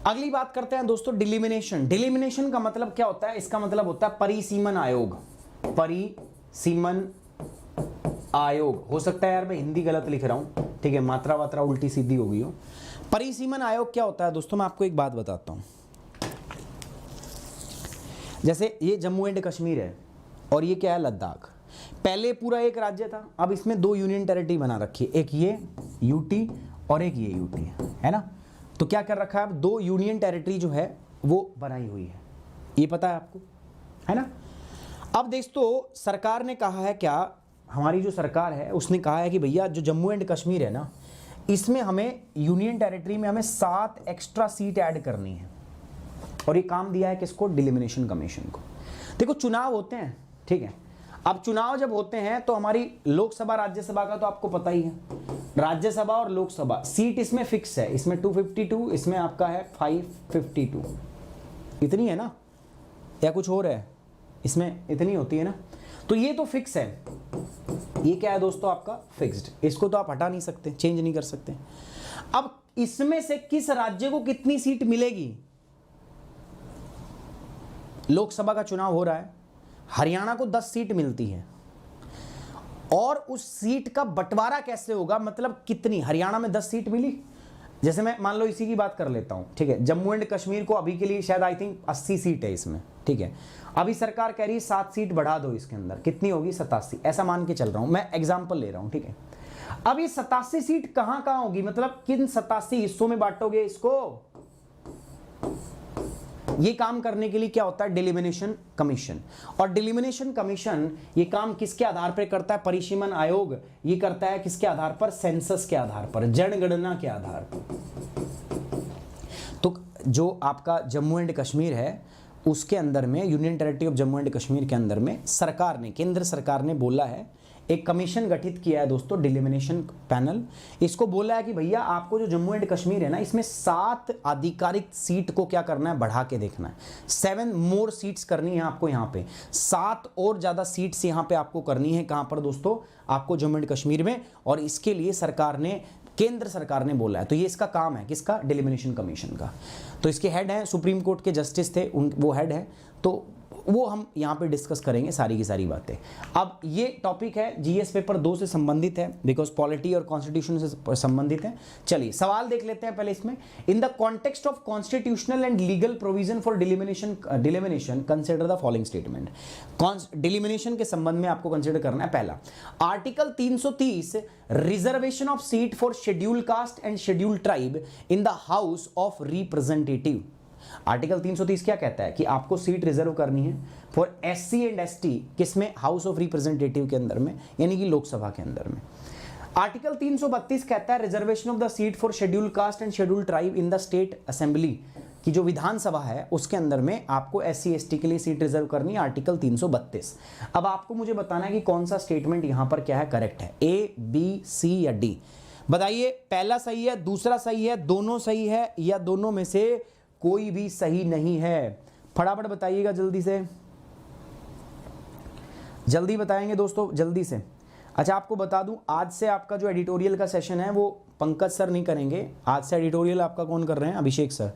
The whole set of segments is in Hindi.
अगली बात करते हैं दोस्तों डिलिमिनेशन। डिलिमिनेशन का मतलब क्या होता है? इसका मतलब होता है परिसीमन आयोग। परिसीमन आयोग। हो सकता है यार मैं हिंदी गलत लिख रहा हूं, ठीक है, मात्रा वात्रा उल्टी सीधी हो गई हो। परिसीमन आयोग क्या होता है दोस्तों? मैं आपको एक बात बताता हूं। जैसे ये जम्मू एंड कश्मीर है और ये क्या है? लद्दाख। पहले पूरा एक राज्य था, अब इसमें दो यूनियन टेरिटरी बना रखी है, एक ये यूटी और एक ये यूटी, है ना। तो क्या कर रखा है? अब दो यूनियन टेरिटरी जो है वो बनाई हुई है, ये पता है आपको, है ना। अब दोस्तों सरकार ने कहा है, क्या हमारी जो सरकार है उसने कहा है कि भैया जो जम्मू एंड कश्मीर है ना, इसमें हमें यूनियन टेरिटरी में हमें 7 एक्स्ट्रा सीट ऐड करनी है। और ये काम दिया है किसको? डिलिमिनेशन कमीशन को। देखो चुनाव होते हैं, ठीक है, अब चुनाव जब होते हैं तो हमारी लोकसभा राज्यसभा का तो आपको पता ही है, राज्यसभा और लोकसभा सीट इसमें फिक्स है, इसमें 252, इसमें आपका है 552, इतनी है ना, या कुछ और है? इसमें इतनी होती है ना, तो ये तो फिक्स है। ये क्या है दोस्तों? आपका फिक्स्ड, इसको तो आप हटा नहीं सकते, चेंज नहीं कर सकते। अब इसमें से किस राज्य को कितनी सीट मिलेगी? लोकसभा का चुनाव हो रहा है, हरियाणा को 10 सीट मिलती है, और उस सीट का बंटवारा कैसे होगा? मतलब कितनी? हरियाणा में 10 सीट मिली, जैसे मैं मान लो इसी की बात कर लेता हूं, ठीक है, जम्मू एंड कश्मीर को अभी के लिए शायद आई थिंक 80 सीट है इसमें, ठीक है, अभी सरकार कह रही है 7 सीट बढ़ा दो इसके अंदर, कितनी होगी? 87, ऐसा मान के चल रहा हूं, मैं एग्जांपल ले रहा हूं, ठीक है। अब ये 87 सीट कहां कहां होगी? मतलब किन 87 हिस्सों में बांटोगे इसको? ये काम करने के लिए क्या होता है? डिलिमिनेशन कमीशन। और डिलिमिनेशन कमीशन ये काम किसके आधार पर करता है? परिसीमन आयोग ये करता है किसके आधार पर? सेंसस के आधार पर, जनगणना के आधार पर। तो जो आपका जम्मू एंड कश्मीर है उसके अंदर में, union territory of Jammu and Kashmir के अंदर में सरकार ने, केंद्र सरकार ने बोला है, एक कमीशन गठित किया है दोस्तों, डिलिमिनेशन पैनल। इसको बोला है कि भैया आपको जो जम्मू एंड कश्मीर है ना, इसमें 7 आधिकारिक सीट को क्या करना है? बढ़ा के देखना है। 7 मोर सीट्स करनी है आपको यहाँ पे, 7 और ज्यादा सीट्स यहाँ पे आपको करनी है। कहां पर दोस्तों? आपको जम्मू एंड कश्मीर में। और इसके लिए सरकार ने, केंद्र सरकार ने बोला है। तो ये इसका काम है, किसका? डिलिमिनेशन कमीशन का। तो इसके हेड हैं सुप्रीम कोर्ट के जस्टिस थे, वो हेड है, तो वो हम यहाँ पे डिस्कस करेंगे सारी की सारी बातें। अब ये टॉपिक है जीएस पेपर 2 से संबंधित है, बिकॉज पॉलिटी और कॉन्स्टिट्यूशन से संबंधित है। चलिए सवाल देख लेते हैं पहले इसमें। In the context of constitutional and legal provision for delimitation consider the following statement. Delimitation के संबंध में आपको कंसिडर करना है, पहला article 330 reservation of seat for schedule caste and schedule tribe in the house of representative. Article 330 क्या कहता है? कि आपको सीट रिजर्व करनी है फॉर एससी एंड एसटी, किसमें? हाउस ऑफ रिप्रेजेंटेटिव के अंदर में, यानी कि लोकसभा के अंदर में। आर्टिकल 332 कहता है reservation of the seat for schedule caste and schedule tribe in the state assembly, की जो विधानसभा है उसके अंदर में आपको एससी एसटी के लिए सीट रिजर्व करनी है, आर्टिकल 332। अब आपको मुझे बताना है कि कौन सा स्टेटमेंट यहां पर क्या है करेक्ट है, ए, बी, सी या डी। बताइए, पहला सही है, दूसरा सही है, दोनों सही है, या दोनों में से कोई भी सही नहीं है? फटाफट बताइएगा जल्दी से, जल्दी बताएंगे दोस्तों, जल्दी से। अच्छा आपको बता दूं, आज से आपका जो एडिटोरियल का सेशन है वो पंकज सर नहीं करेंगे, आज से एडिटोरियल आपका कौन कर रहे हैं? अभिषेक सर।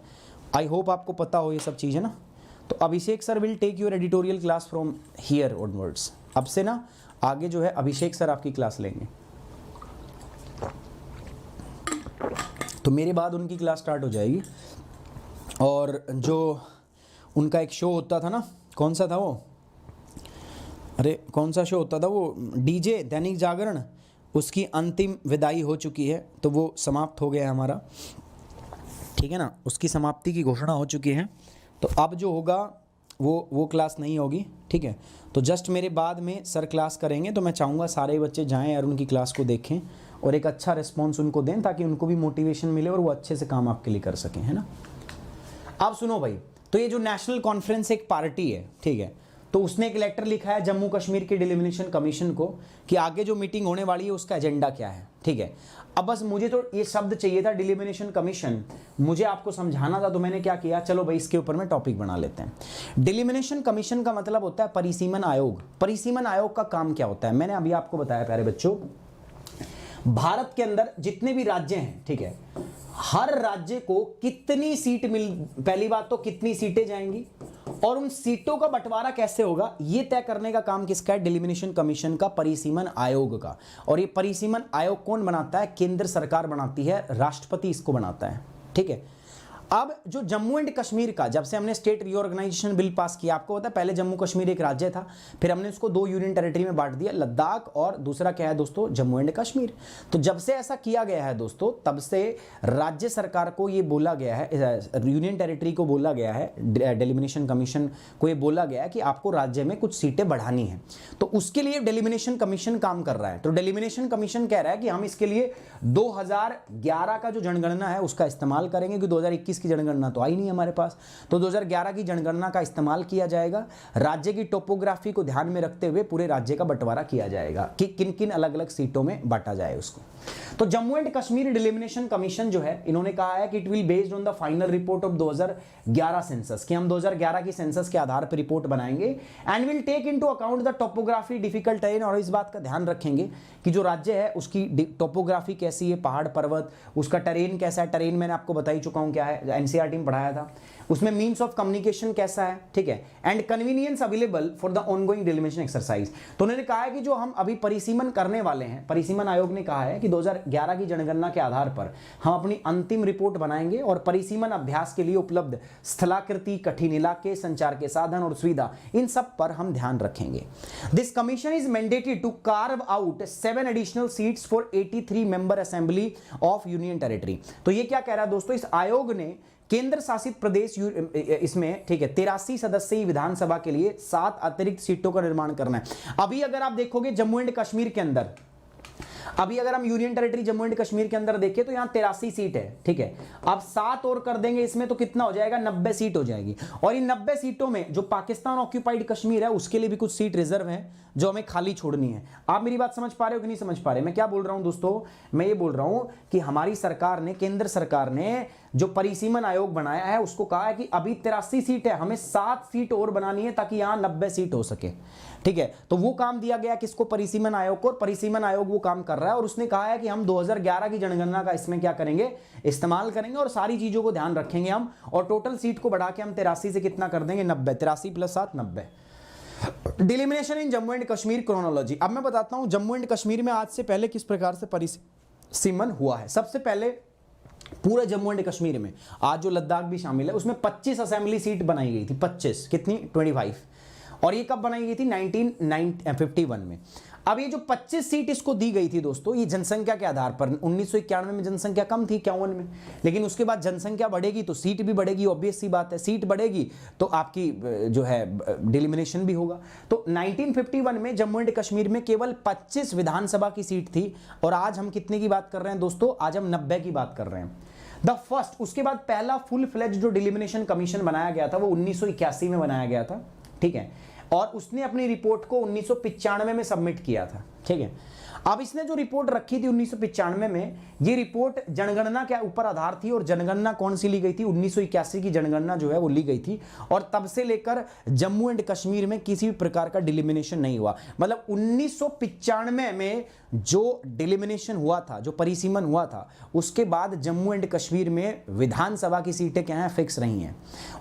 आई होप आपको पता हो ये सब चीज़, है ना। तो Abhishek sir will take your editorial class from here onwards. अब से ना आगे जो है अभिषेक सर आपकी क्लास लेंगे, तो मेरे बाद उनकी क्लास स्टार्ट हो जाएगी। और जो उनका एक शो होता था ना, कौन सा था वो? अरे कौन सा शो होता था वो? डीजे दैनिक जागरण, उसकी अंतिम विदाई हो चुकी है, तो वो समाप्त हो गया है हमारा, ठीक है ना, उसकी समाप्ति की घोषणा हो चुकी है। तो अब जो होगा वो क्लास नहीं होगी, ठीक है। तो जस्ट मेरे बाद में सर क्लास करेंगे, तो मैं चाहूँगा सारे बच्चे जाएं और उनकी क्लास को देखें और एक अच्छा रिस्पॉन्स उनको दें, ताकि उनको भी मोटिवेशन मिले और वो अच्छे से काम आपके लिए कर सकें, है ना। अब सुनो भाई, तो ये जो नेशनल कॉन्फ्रेंस एक पार्टी है, ठीक है, तो उसने एक लेटर लिखा है जम्मू कश्मीर के डिलिमिनेशन कमीशन को कि आगे जो मीटिंग होने वाली है उसका एजेंडा क्या है, ठीक है। अब बस मुझे तो ये शब्द चाहिए था डिलिमिनेशन कमीशन, मुझे आपको समझाना था, तो मैंने क्या किया, चलो भाई इसके ऊपर में टॉपिक बना लेते हैं। डिलिमिनेशन कमीशन का मतलब होता है परिसीमन आयोग। परिसीमन आयोग का काम क्या होता है? मैंने अभी आपको बताया प्यारे बच्चों, भारत के अंदर जितने भी राज्य हैं, ठीक है, हर राज्य को कितनी सीट पहली बात तो कितनी सीटें जाएंगी और उन सीटों का बंटवारा कैसे होगा, यह तय करने का काम किसका है? डिलिमिनेशन कमीशन का, परिसीमन आयोग का। और ये परिसीमन आयोग कौन बनाता है? केंद्र सरकार बनाती है, राष्ट्रपति इसको बनाता है, ठीक है। अब जो जम्मू एंड कश्मीर का, जब से हमने स्टेट रीऑर्गेनाइजेशन बिल पास किया, आपको पता है पहले जम्मू कश्मीर एक राज्य था, फिर हमने उसको 2 यूनियन टेरिटरी में बांट दिया, लद्दाख और दूसरा क्या है दोस्तों? जम्मू एंड कश्मीर। तो जब से ऐसा किया गया है दोस्तों, तब से राज्य सरकार को ये बोला गया है, यूनियन टेरिटरी को बोला गया है, डिलिमिनेशन कमीशन को ये बोला गया है कि आपको राज्य में कुछ सीटें बढ़ानी है। तो उसके लिए डिलिमिनेशन कमीशन काम कर रहा है। तो डिलिमिनेशन कमीशन कह रहा है कि हम इसके लिए 2011 का जो जनगणना है उसका इस्तेमाल करेंगे, कि 2021 की जनगणना तो आई नहीं हमारे पास, तो 2011 की जनगणना का इस्तेमाल किया जाएगा। राज्य की टोपोग्राफी को ध्यान में रखते हुए पूरे राज्य का बंटवारा किया जाएगा कि किन किन अलग अलग सीटों में बांटा जाए उसको। तो जम्मू एंड कश्मीर डिलिमिनेशन कमीशन जो है, इन्होंने कहा है कि it will based on the final report of 2011 census, कि हम 2011 की सेंसस के आधार पर रिपोर्ट बनाएंगे and will take into account the topography, difficult terrain, और इस बात का ध्यान रखेंगे कि जो राज्य है उसकी टोपोग्राफी कैसी है, पहाड़ पर्वत, उसका टेरेन कैसा है। टेरेन मैंने आपको बता ही चुका हूं क्या है, एनसीईआरटी में पढ़ाया था। उसमें मीन्स ऑफ कम्युनिकेशन कैसा है, ठीक है, and convenience available for the ongoing delimitation exercise. तो उन्होंने कहा है कि जो हम अभी परिसीमन करने वाले हैं, परिसीमन आयोग ने कहा है कि 2011 की जनगणना के आधार पर हम अपनी अंतिम रिपोर्ट बनाएंगे और परिसीमन अभ्यास के लिए उपलब्ध स्थलाकृति, कठिन इलाके, संचार के साधन और सुविधा, इन सब पर हम ध्यान रखेंगे। This commission is mandated to carve out 7 additional seats for 83 member assembly of union territory. तो ये क्या कह रहा है दोस्तों, इस आयोग ने केंद्र शासित प्रदेश इसमें, ठीक है, 83 सदस्यीय विधानसभा के लिए 7 अतिरिक्त सीटों का निर्माण करना है। अभी अगर आप देखोगे जम्मू एंड कश्मीर के अंदर, अभी अगर हम union territory Jammu and Kashmir के अंदर देखें तो यहां 83 सीट है, ठीक है। अब 7 और कर देंगे इसमें तो कितना हो जाएगा? 90 सीट हो जाएगी। और इन 90 सीटों में जो पाकिस्तान ऑक्यूपाइड कश्मीर है उसके लिए भी कुछ सीट रिजर्व है जो हमें खाली छोड़नी है। आप मेरी बात समझ पा रहे हो कि नहीं समझ पा रहे? मैं क्या बोल रहा हूं दोस्तों, मैं ये बोल रहा हूं कि हमारी सरकार ने, केंद्र सरकार ने जो परिसीमन आयोग बनाया है उसको कहा है कि अभी 83 सीट है, हमें 7 सीट और बनानी है ताकि यहां 90 सीट हो सके, ठीक है। तो वो काम दिया गया किसको? परिसीमन आयोग को, और परिसीमन आयोग वो काम कर रहा है और उसने कहा है कि हम 2011 की जनगणना का इसमें क्या करेंगे? इस्तेमाल करेंगे और सारी चीजों को ध्यान रखेंगे हम, और टोटल सीट को बढ़ा के हम 83 से कितना कर देंगे? 90। 83 + 7 90। Delimitation in Jammu and Kashmir chronology. अब मैं बताता हूं जम्मू एंड कश्मीर में आज से पहले किस प्रकार से परिसीमन हुआ है। सबसे पहले पूरे जम्मू एंड कश्मीर में, आज जो लद्दाख भी शामिल है, उसमें 25 असेंबली सीट बनाई गई थी। 25 कितनी? 25। और ये कब बनाई गई थी? 1951 में। अब ये जो 25 सीट इसको दी गई थी दोस्तों, ये जनसंख्या के आधार पर, 1991 में जनसंख्या कम थी 51 में, लेकिन उसके बाद जनसंख्या बढ़ेगी तो सीट भी बढ़ेगी, ऑब्वियस सी बात है। सीट बढ़ेगी तो आपकी जो है डिलिमिनेशन भी होगा। तो 1951 में जम्मू एंड कश्मीर में केवल 25 विधानसभा की सीट थी, और आज हम कितने की बात कर रहे हैं दोस्तों? आज हम 90 की बात कर रहे हैं। द फर्स्ट, उसके बाद पहला फुल फ्लेज जो डिलिमिनेशन कमीशन बनाया गया था वो 1981 में बनाया गया था, ठीक है, और उसने अपनी रिपोर्ट को 1995 में सबमिट किया था, ठीक है। अब इसने जो रिपोर्ट रखी थी 1995 में, ये रिपोर्ट जनगणना के ऊपर आधार थी, और जनगणना कौन सी ली गई थी? 1981 की जनगणना जो है वो ली गई थी, और तब से लेकर जम्मू एंड कश्मीर में किसी भी प्रकार का डिलिमिनेशन नहीं हुआ। मतलब 1995 में जो डिलिमिनेशन हुआ था, जो परिसीमन हुआ था, उसके बाद जम्मू एंड कश्मीर में विधानसभा की सीटें क्या हैं? फिक्स रही हैं,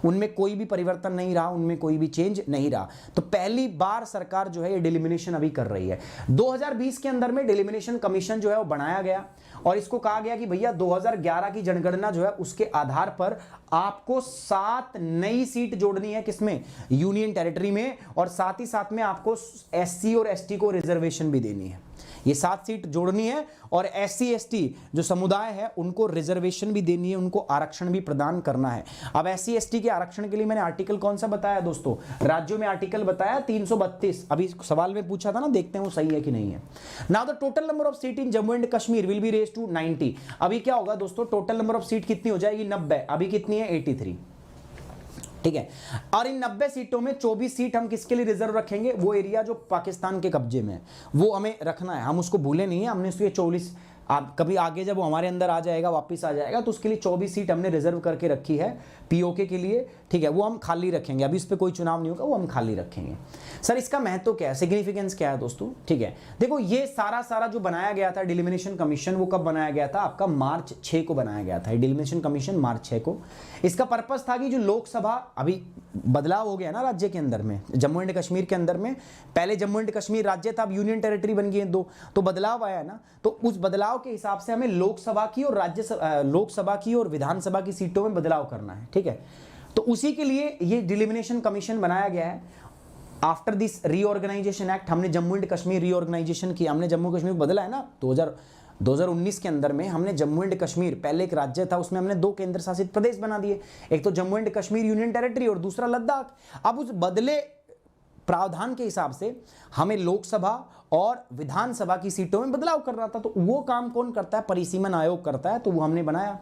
उनमें कोई भी परिवर्तन नहीं रहा, उनमें कोई भी चेंज नहीं रहा। तो पहली बार सरकार जो है ये डिलिमिनेशन अभी कर रही है। 2020 के अंदर में डिलिमिनेशन कमीशन जो है वो बनाया गया, और इसको कहा गया कि भैया 2011 की जनगणना जो है उसके आधार पर आपको 7 नई सीट जोड़नी है, किसमें? यूनियन टेरिटरी में, और साथ ही साथ में आपको एससी और एसटी को रिजर्वेशन भी देनी है। ये 7 सीट जोड़नी है, और एससी एसटी जो समुदाय है उनको रिजर्वेशन भी देनी है, उनको आरक्षण भी प्रदान करना है। अब एससी एसटी के आरक्षण के लिए मैंने आर्टिकल कौन सा बताया दोस्तों? राज्यों में आर्टिकल बताया 332। अभी सवाल में पूछा था ना, देखते हैं वो सही है कि नहीं है। Now the total number of seat in Jammu and Kashmir will be raised to 90। अभी क्या होगा दोस्तों? टोटल नंबर ऑफ सीट कितनी हो जाएगी? 90। अभी कितनी है? 83, ठीक है। और इन 90 सीटों में 24 सीट हम किसके लिए रिजर्व रखेंगे? वो एरिया जो पाकिस्तान के कब्जे में है वो हमें रखना है, हम उसको भूले नहीं है। हमने उसके 24, आप कभी आगे जब वो हमारे अंदर आ जाएगा, वापस आ जाएगा, तो उसके लिए 24 सीट हमने रिजर्व करके रखी है पीओके के लिए, ठीक है, वो हम खाली रखेंगे, अभी इस पर कोई चुनाव नहीं होगा, वो हम खाली रखेंगे। सर इसका महत्व क्या है, सिग्निफिकेंस क्या है दोस्तों? ठीक है, देखो ये सारा जो बनाया गया था डिलिमिनेशन कमीशन, वो कब बनाया गया था? आपका मार्च 6 को बनाया गया था डिलिमिनेशन कमीशन, मार्च 6 को। इसका पर्पस था कि जो लोकसभा, अभी बदलाव हो गया ना राज्य के अंदर में, जम्मू एंड कश्मीर के अंदर में, पहले जम्मू एंड कश्मीर राज्य था, अब यूनियन टेरिटरी बन गई है दो, तो बदलाव आया ना, तो उस बदलाव के हिसाब से हमें लोकसभा की और लोकसभा की और विधानसभा की सीटों में बदलाव करना है। ठीक है, तो उसी के लिए ये डिलिमिनेशन कमीशन बनाया गया है। आफ्टर दिस रीऑर्गेनाइजेशन एक्ट, हमने जम्मू एंड कश्मीर रीऑर्गेनाइजेशन किया, हमने जम्मू कश्मीर को बदला है ना 2019 के अंदर में। हमने जम्मू एंड कश्मीर, पहले एक राज्य था, उसमें हमने 2 केंद्र शासित प्रदेश बना दिए, एक तो Jammu and Kashmir union territory और दूसरा लद्दाख। अब उस बदले प्रावधान के हिसाब से हमें लोकसभा और विधानसभा की सीटों में बदलाव करना था, तो वो काम कौन करता है? परिसीमन आयोग करता है, तो वो हमने बनाया।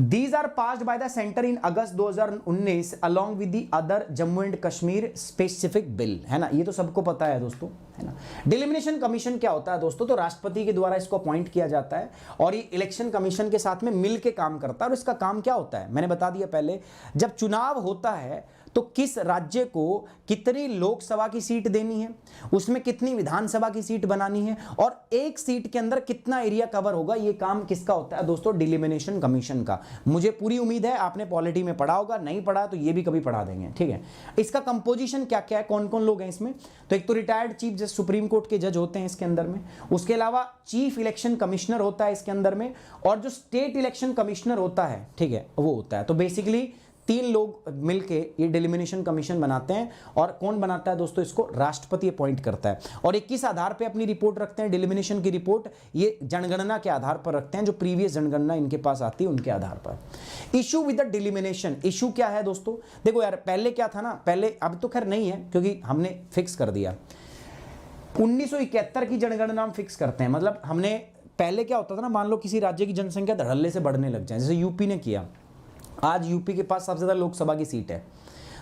These are passed by the center in August 2019 along with the other Jammu and Kashmir specific bill, है ना, ये तो सबको पता है दोस्तों, है ना। डिलिमिनेशन कमीशन क्या होता है दोस्तों? तो राष्ट्रपति के द्वारा इसको अपॉइंट किया जाता है और ये इलेक्शन कमीशन के साथ में मिल के काम करता है। और इसका काम क्या होता है मैंने बता दिया पहले, जब चुनाव होता है तो किस राज्य को कितनी लोकसभा की सीट देनी है, उसमें कितनी विधानसभा की सीट बनानी है, और एक सीट के अंदर कितना एरिया कवर होगा, ये काम किसका होता है दोस्तों? डिलिमिनेशन कमीशन का। मुझे पूरी उम्मीद है आपने पॉलिटी में पढ़ा होगा, नहीं पढ़ा तो ये भी कभी पढ़ा देंगे। ठीक है, इसका कंपोजिशन क्या क्या है, कौन कौन लोग हैं इसमें? तो एक तो रिटायर्ड चीफ जज, सुप्रीम कोर्ट के जज होते हैं इसके अंदर में, उसके अलावा चीफ इलेक्शन कमिश्नर होता है इसके अंदर में, और जो स्टेट इलेक्शन कमिश्नर होता है, ठीक है, वो होता है। तो बेसिकली 3 लोग मिलके ये डिलिमिनेशन कमीशन बनाते हैं। और कौन बनाता है दोस्तों इसको? राष्ट्रपति अपॉइंट करता है। और 21 आधार पे अपनी रिपोर्ट रखते हैं, डिलिमिनेशन की रिपोर्ट ये जनगणना के आधार पर रखते हैं, जो प्रीवियस जनगणना इनके पास आती है उनके आधार पर। इशू विद द डिलिमिनेशन, इशू क्या है दोस्तों? देखो यार, पहले क्या था ना, पहले, अब तो खैर नहीं है क्योंकि हमने फिक्स कर दिया, 1971 की जनगणना हम फिक्स करते हैं। मतलब हमने, पहले क्या होता था ना, मान लो किसी राज्य की जनसंख्या धड़ल्ले से बढ़ने लग जाए, जैसे यूपी ने किया, आज यूपी के पास सबसे ज़्यादा लोकसभा की सीट है,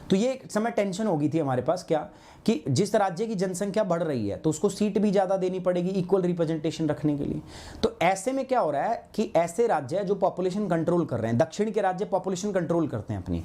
तो ये एक समय टेंशन हो गई थी हमारे पास, क्या कि जिस राज्य की जनसंख्या बढ़ रही है तो उसको सीट भी ज़्यादा देनी पड़ेगी इक्वल रिप्रेजेंटेशन रखने के लिए। तो ऐसे में क्या हो रहा है कि ऐसे राज्य है जो पॉपुलेशन कंट्रोल कर रहे हैं, दक्षिण के राज्य पॉपुलेशन कंट्रोल करते हैं अपनी,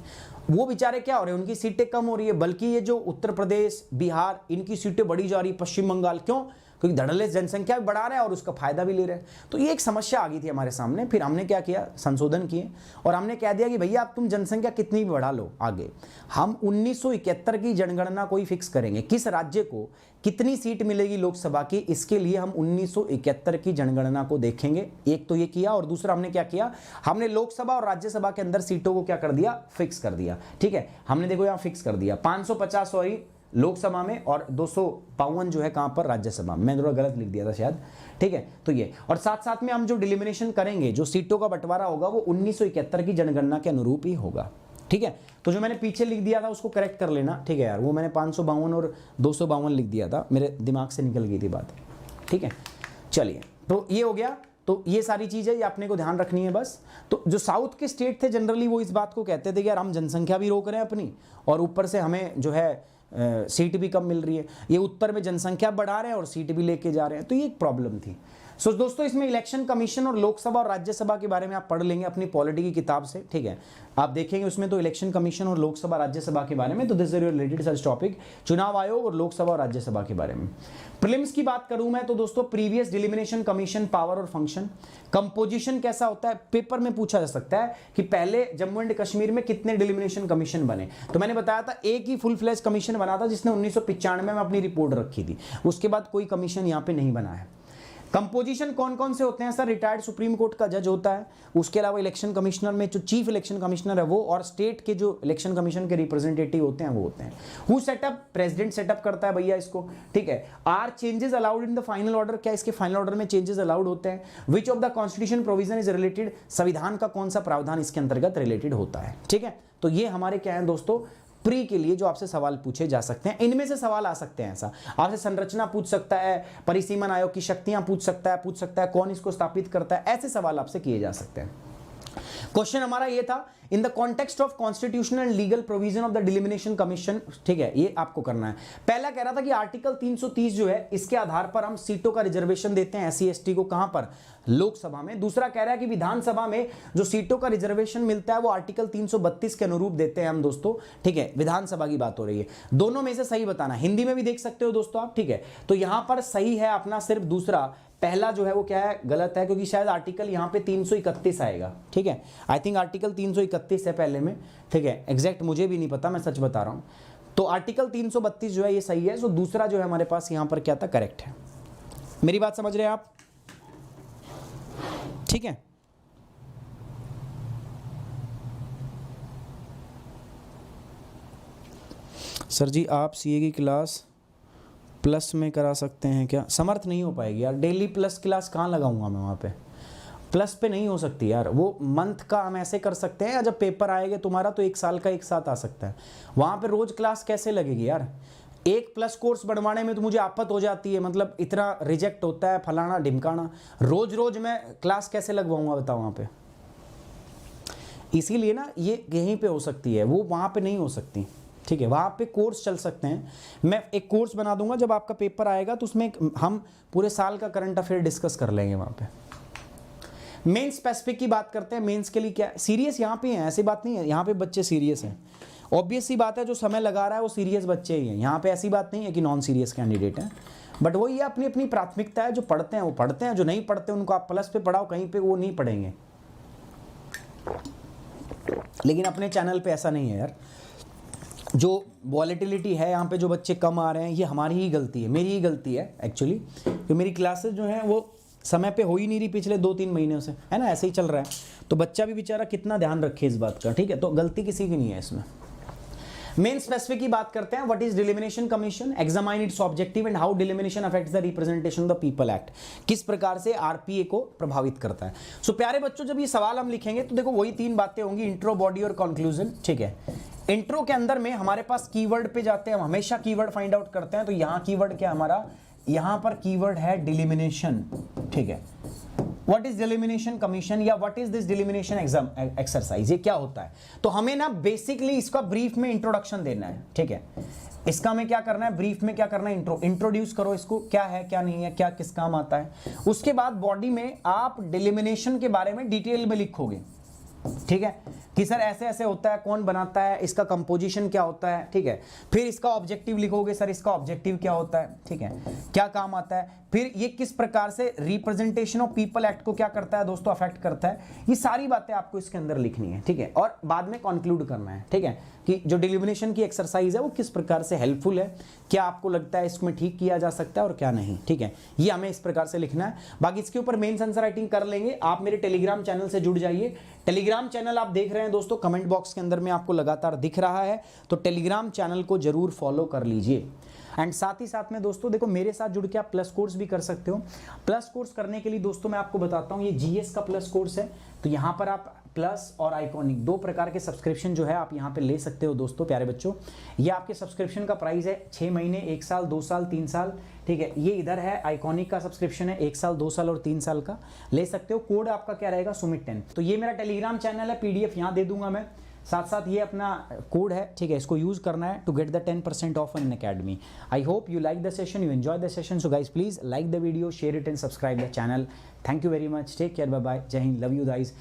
वो बेचारे क्या हो रहे हैं, उनकी सीटें कम हो रही है, बल्कि ये जो उत्तर प्रदेश, बिहार, इनकी सीटें बढ़ी जा रही, पश्चिम बंगाल, क्यों? क्योंकि धड़ल्ले जनसंख्या भी बढ़ा रहे हैं और उसका फायदा भी ले रहे हैं। तो ये एक समस्या आ गई थी हमारे सामने। फिर हमने क्या किया, संशोधन किए और हमने कह दिया कि भैया अब तुम जनसंख्या कितनी भी बढ़ा लो आगे, हम 1971 की जनगणना को ही फिक्स करेंगे, किस राज्य को कितनी सीट मिलेगी लोकसभा की, इसके लिए हम 1971 की जनगणना को देखेंगे। एक तो ये किया, और दूसरा हमने क्या किया, हमने लोकसभा और राज्यसभा के अंदर सीटों को क्या कर दिया, फिक्स कर दिया। ठीक है, हमने देखो यहाँ फिक्स कर दिया 550 सॉरी लोकसभा में और 252 जो है कहां पर, राज्यसभा में। मैं थोड़ा गलत लिख दिया था शायद। ठीक है, तो ये, और साथ साथ में हम जो डिलिमिनेशन करेंगे, जो सीटों का बंटवारा होगा, वो 1971 की जनगणना के अनुरूप ही होगा। ठीक है, तो जो मैंने पीछे लिख दिया था उसको करेक्ट कर लेना। ठीक है यार, वो मैंने 552 और 252 लिख दिया था, मेरे दिमाग से निकल गई थी बात। ठीक है, चलिए, तो ये हो गया। तो ये सारी चीज़ें ये अपने को ध्यान रखनी है बस। तो जो साउथ के स्टेट थे जनरली वो इस बात को कहते थे कि यार हम जनसंख्या भी रोक रहे हैं अपनी, और ऊपर से हमें जो है सीट भी कम मिल रही है। ये उत्तर में जनसंख्या बढ़ा रहे हैं और सीट भी लेके जा रहे हैं, तो ये एक प्रॉब्लम थी। सो दोस्तों, इसमें इलेक्शन कमीशन और लोकसभा और राज्यसभा के बारे में आप पढ़ लेंगे अपनी पॉलिटी की किताब से। ठीक है, आप देखेंगे उसमें तो इलेक्शन कमीशन और लोकसभा राज्यसभा के बारे में, तो this is related such topic, चुनाव आयोग और लोकसभा और राज्यसभा के बारे में। प्रीलिम्स की बात करूं मैं तो दोस्तों, प्रीवियस डिलिमिनेशन कमीशन पावर और फंक्शन, कंपोजिशन कैसा होता है, पेपर में पूछा जा सकता है कि पहले जम्मू एंड कश्मीर में कितने डिलिमिनेशन कमीशन बने। तो मैंने बताया था एक ही फुल फ्लैश कमीशन बना था जिसने 1995 में अपनी रिपोर्ट रखी थी, उसके बाद कोई कमीशन यहाँ पे नहीं बना है। कंपोजिशन कौन कौन से होते हैं सर? रिटायर्ड सुप्रीम कोर्ट का जज होता है, उसके अलावा इलेक्शन कमिश्नर में जो चीफ इलेक्शन कमिश्नर है वो, और स्टेट के जो इलेक्शन कमीशन के रिप्रेजेंटेटिव होते हैं वो होते हैं। Who setup? प्रेसिडेंट सेटअप करता है भैया इसको। ठीक है, are changes allowed in the final order? क्या इसके फाइनल ऑर्डर में चेंजेस अलाउड होते हैं? Which of the constitution provision is related? संविधान का कौन सा प्रावधान इसके अंतर्गत रिलेटेड होता है? ठीक है, तो ये हमारे क्या है दोस्तों, प्री के लिए जो आपसे सवाल पूछे जा सकते हैं। इनमें से सवाल आ सकते हैं, ऐसा आपसे संरचना पूछ सकता है, परिसीमन आयोग की शक्तियां पूछ सकता है कौन इसको स्थापित करता है, ऐसे सवाल आपसे किए जा सकते हैं। क्वेश्चन हमारा ये था, in the context of constitutional and legal provision of the delimitation commission, ठीक है, ये आपको करना है। पहला कह रहा था कि आर्टिकल 330 जो है इसके आधार पर हम सीटों का रिजर्वेशन देते हैं एससी एसटी को, कहां पर, लोकसभा में। दूसरा कह रहा है कि विधानसभा में जो सीटों का रिजर्वेशन मिलता है वो आर्टिकल 332 के अनुरूप देते हैं हम दोस्तों, ठीक है, विधानसभा की बात हो रही है। दोनों में से सही बताना, हिंदी में भी देख सकते हो दोस्तों आप, ठीक है। तो यहां पर सही है अपना सिर्फ दूसरा, पहला जो है वो क्या है, गलत है, क्योंकि शायद आर्टिकल यहां पे 331 आएगा, ठीक है। आई थिंक आर्टिकल 331 है पहले में, ठीक है, एग्जैक्ट मुझे भी नहीं पता, मैं सच बता रहा हूं। तो आर्टिकल 332 जो है ये सही है, तो दूसरा जो है हमारे पास यहां पर क्या था, करेक्ट है। मेरी बात समझ रहे हैं आप, ठीक है। सर जी आप सीए की क्लास प्लस में करा सकते हैं क्या? समर्थ नहीं हो पाएगी यार, डेली प्लस क्लास कहाँ लगाऊंगा मैं वहाँ पे, प्लस पे नहीं हो सकती यार। वो मंथ का हम ऐसे कर सकते हैं, या जब पेपर आएगा तुम्हारा तो एक साल का एक साथ आ सकता है, वहाँ पे रोज क्लास कैसे लगेगी यार। एक प्लस कोर्स बढ़वाने में तो मुझे आफत हो जाती है, मतलब इतना रिजेक्ट होता है फलाना ढिमकाना, रोज रोज मैं क्लास कैसे लगवाऊंगा बताओ वहाँ पे। इसीलिए ना ये यहीं पे हो सकती है, वो वहाँ पे नहीं हो सकती, ठीक है। वहाँ पे कोर्स चल सकते हैं, मैं एक कोर्स बना दूंगा जब आपका पेपर आएगा तो उसमें हम पूरे साल का करंट अफेयर डिस्कस कर लेंगे वहाँ पे। मेन स्पेसिफिक की बात करते हैं, मेंस के लिए क्या सीरियस यहाँ पे है, ऐसी बात नहीं है, यहाँ पे बच्चे सीरियस हैं, ऑब्वियस सी बात है, जो समय लगा रहा है वो सीरियस बच्चे ही हैं, यहाँ पे ऐसी बात नहीं है कि नॉन सीरियस कैंडिडेट हैं। बट वो ये अपनी अपनी प्राथमिकता है, जो पढ़ते हैं वो पढ़ते हैं, जो नहीं पढ़ते उनको आप प्लस पे पढ़ाओ, कहीं पे वो नहीं पढ़ेंगे। लेकिन अपने चैनल पे ऐसा नहीं है यार, जो वॉलेटिलिटी है यहाँ पे, जो बच्चे कम आ रहे हैं, ये हमारी ही गलती है, मेरी ही गलती है एक्चुअली, तो मेरी क्लासेस जो हैं वो समय पे हो ही नहीं रही पिछले 2-3 महीनों से, है ना, ऐसे ही चल रहा है। तो बच्चा भी बेचारा कितना ध्यान रखे इस बात का, ठीक है। तो गलती किसी की नहीं है इसमें। मेन स्पेसिफिक की बात करते हैं, what is delimitation commission, examine its objective and how delimitation affects the representation of the people act, किस प्रकार से आरपीए को प्रभावित करता है। सो प्यारे बच्चों, जब ये सवाल हम लिखेंगे तो देखो वही 3 बातें होंगी, इंट्रो, बॉडी और कंक्लूजन, ठीक है। इंट्रो के अंदर में हमारे पास कीवर्ड पे जाते हैं, हम हमेशा कीवर्ड फाइंड आउट करते हैं। तो यहाँ कीवर्ड क्या हमारा, यहाँ पर कीवर्ड है डिलिमिनेशन, ठीक है। व्हाट इज डिलिमिनेशन कमीशन या what is this delimitation exam exercise, ये क्या होता है। तो हमें ना बेसिकली इसका ब्रीफ में इंट्रोडक्शन देना है, ठीक है। इसका हमें क्या करना है, ब्रीफ में क्या करना है, इंट्रोड्यूस करो इसको, क्या है क्या नहीं है, क्या किस काम आता है। उसके बाद बॉडी में आप डिलिमिनेशन के बारे में डिटेल में लिखोगे, ठीक है, कि सर ऐसे ऐसे होता है, कौन बनाता है, इसका कंपोजिशन क्या होता है, ठीक है। फिर इसका ऑब्जेक्टिव लिखोगे, सर इसका ऑब्जेक्टिव क्या होता है, ठीक है, क्या काम आता है। फिर ये किस प्रकार से रिप्रेजेंटेशन ऑफ पीपल एक्ट को क्या करता है दोस्तों, अफेक्ट करता है। ये सारी बातें आपको इसके अंदर लिखनी है, ठीक है। और बाद में कंक्लूड करना है, ठीक है, कि जो डिलिमिनेशन की एक्सरसाइज है वो किस प्रकार से हेल्पफुल है, क्या आपको लगता है इसमें ठीक किया जा सकता है और क्या नहीं, ठीक है। ये हमें इस प्रकार से लिखना है। बाकी इसके ऊपर मेंस आंसर राइटिंग कर लेंगे। आप मेरे टेलीग्राम चैनल से जुड़ जाइए। टेलीग्राम चैनल आप देख रहे हैं दोस्तों, कमेंट बॉक्स के अंदर में आपको लगातार दिख रहा है, तो टेलीग्राम चैनल को जरूर फॉलो कर लीजिए। एंड साथ ही साथ में दोस्तों देखो, मेरे साथ जुड़ के आप प्लस कोर्स भी कर सकते हो। प्लस कोर्स करने के लिए दोस्तों मैं आपको बताता हूँ, ये जीएस का प्लस कोर्स है। तो यहाँ पर आप प्लस और आइकॉनिक 2 प्रकार के सब्सक्रिप्शन जो है आप यहाँ पे ले सकते हो दोस्तों प्यारे बच्चों। ये आपके सब्सक्रिप्शन का प्राइस है 6 महीने, 1 साल, 2 साल, 3 साल, ठीक है। ये इधर है आइकॉनिक का सब्सक्रिप्शन है 1 साल, 2 साल और 3 साल का, ले सकते हो। कोड आपका क्या रहेगा, सुमित 10। तो ये मेरा टेलीग्राम चैनल है, पीडीएफ यहाँ दे दूंगा मैं, साथ साथ ये अपना कोड है, ठीक है, इसको यूज करना है to get the 10% off in academy. I hope you like the session, you enjoy the session. So guys please like the video, share it and subscribe the channel. Thank you very much, take care, bye bye, जय हिंद, लव यू गाइज।